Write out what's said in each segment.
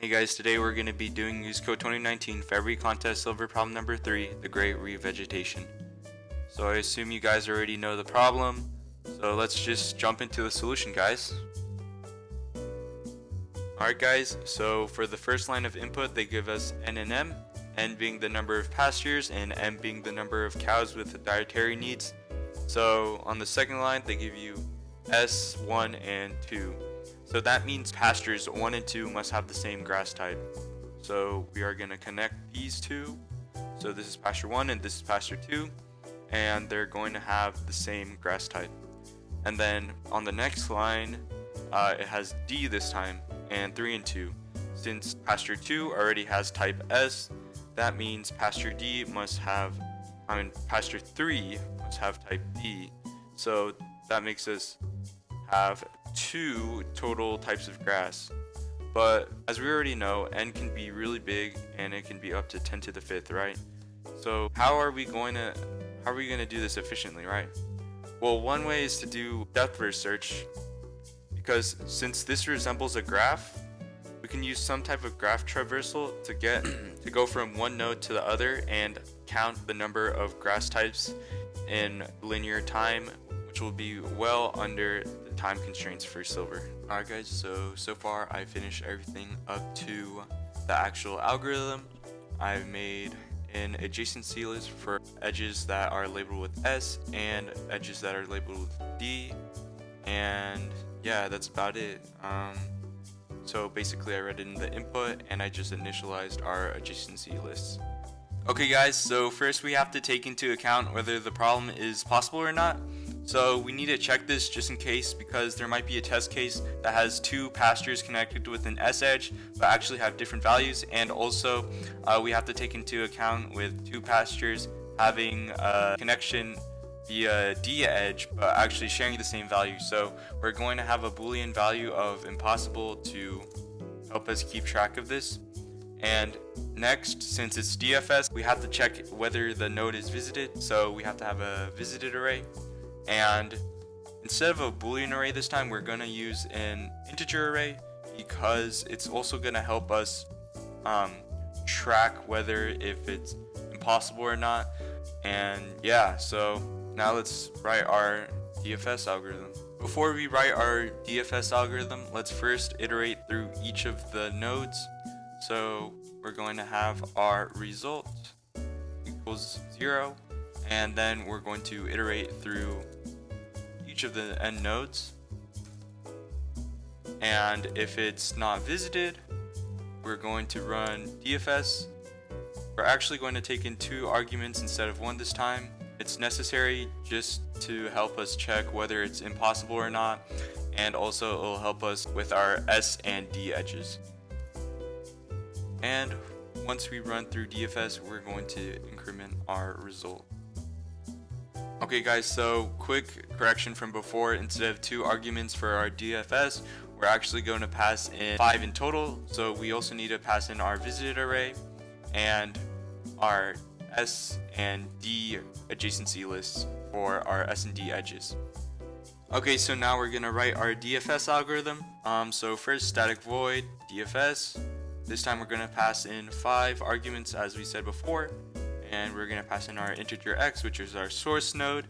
Hey guys, today we're going to be doing USACO 2019 February contest silver problem number 3, the Great Revegetation. So I assume you guys already know the problem, so let's just jump into the solution, guys. Alright guys, so for the first line of input they give us N and M, N being the number of pastures and M being the number of cows with dietary needs. So on the second line they give you S, 1, and 2. So that means pastures 1 and 2 must have the same grass type. So we are going to connect these two. So this is pasture 1 and this is pasture 2, and they're going to have the same grass type. And then on the next line, it has D this time, and 3 and 2. Since pasture 2 already has type S, that means pasture 3 must have type D. So that makes us have 2 total types of grass. But as we already know, N can be really big and it can be up to 10 to the 5th, right? So how are we going to do this efficiently, right? Well, one way is to do depth first search, because since this resembles a graph, we can use some type of graph traversal to go from one node to the other and count the number of grass types in linear time, which will be well under the time constraints for silver. Alright guys, so far I finished everything up to the actual algorithm. I've made an adjacency list for edges that are labeled with S and edges that are labeled with D, and yeah, that's about it. So basically I read in the input and I just initialized our adjacency lists. Okay guys, so first we have to take into account whether the problem is possible or not. So we need to check this just in case, because there might be a test case that has 2 pastures connected with an S edge but actually have different values, and also we have to take into account with 2 pastures having a connection via D edge but actually sharing the same value. So we're going to have a boolean value of impossible to help us keep track of this. And next, since it's DFS, we have to check whether the node is visited, so we have to have a visited array. And instead of a boolean array this time, we're going to use an integer array, because it's also going to help us track whether if it's impossible or not. And yeah, so now let's write our DFS algorithm. Before we write our DFS algorithm, let's first iterate through each of the nodes. So we're going to have our result equals 0, and then we're going to iterate through each of the n nodes, and if it's not visited, we're going to run DFS. We're actually going to take in 2 arguments instead of 1 this time. It's necessary just to help us check whether it's impossible or not, and also it will help us with our S and D edges. And once we run through DFS, we're going to increment our result. Okay guys, so quick correction from before. Instead of 2 arguments for our DFS, we're actually going to pass in 5 in total. So we also need to pass in our visited array and our S and D adjacency lists for our S and D edges. Okay, so now we're going to write our DFS algorithm. So first, static void DFS. This time we're going to pass in 5 arguments as we said before, and we're going to pass in our integer x, which is our source node,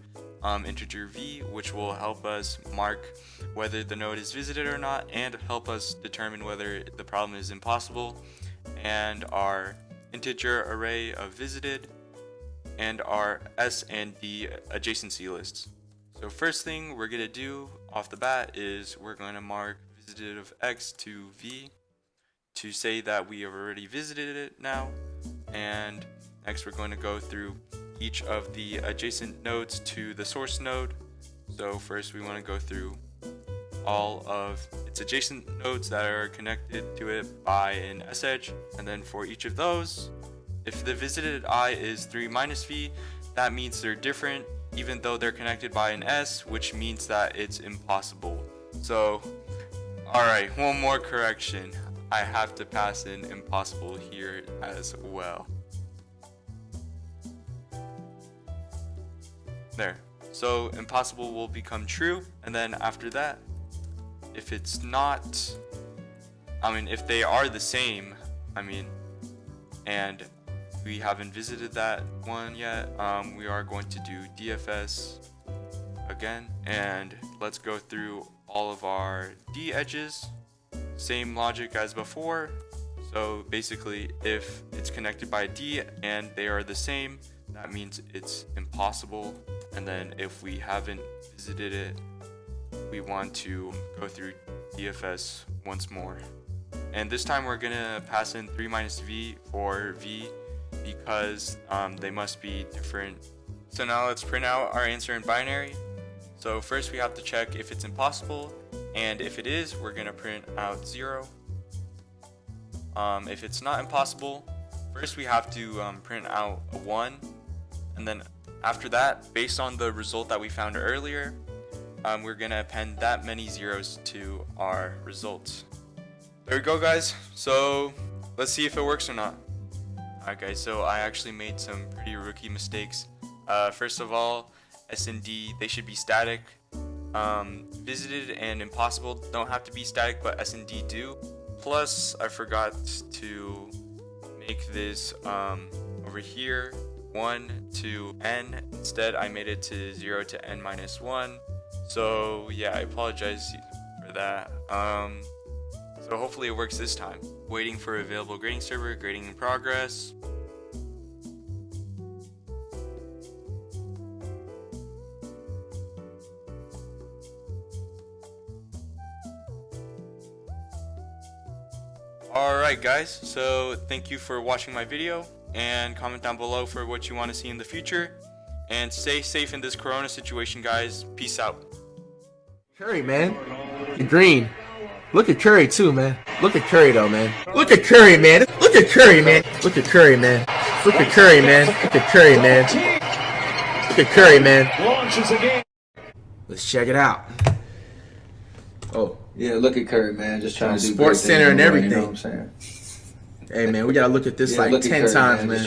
integer v, which will help us mark whether the node is visited or not and help us determine whether the problem is impossible, and our integer array of visited, and our S and D adjacency lists. So first thing we're going to do off the bat is we're going to mark visited of x to v to say that we have already visited it now. And next we're going to go through each of the adjacent nodes to the source node. So first we want to go through all of its adjacent nodes that are connected to it by an S edge, and then for each of those, if the visited I is 3 minus v, that means they're different even though they're connected by an S, which means that it's impossible. So alright, one more correction. I have to pass in impossible here as well. There. So impossible will become true, and then after that, if it's not if they are the same, and we haven't visited that one yet, we are going to do DFS again, and let's go through all of our D edges. Same logic as before. So basically, if it's connected by a D and they are the same, that means it's impossible. And then if we haven't visited it, we want to go through DFS once more. And this time we're gonna pass in 3 minus V for V because they must be different. So now let's print out our answer in binary. So first we have to check if it's impossible, and if it is, we're gonna print out 0. If it's not impossible, first we have to print out a 1, and then after that, based on the result that we found earlier, we're gonna append that many zeros to our results. There we go, guys. So let's see if it works or not. Alright guys, so I actually made some pretty rookie mistakes. First of all, S and D, they should be static. Visited and impossible don't have to be static, but S and D do. Plus, I forgot to make this over here 1 to n. Instead, I made it to 0 to n minus 1. So yeah, I apologize for that. So hopefully it works this time. Waiting for available grading server, grading in progress. Alright guys, so thank you for watching my video, and comment down below for what you want to see in the future, and stay safe in this corona situation, guys. Peace out. Curry, man. The green. Look at Curry too, man. Look at Curry though, man. Look at Curry, man. Look at Curry, man. Look at Curry, man. Look at Curry, man. Look at Curry, man. Look at Curry, man. Let's check it out. Oh. Yeah, look at Curry, man. Just trying to do Sports Center and everything. You know what I'm saying? Hey, man, we gotta look at this Yeah, like 10 times, man.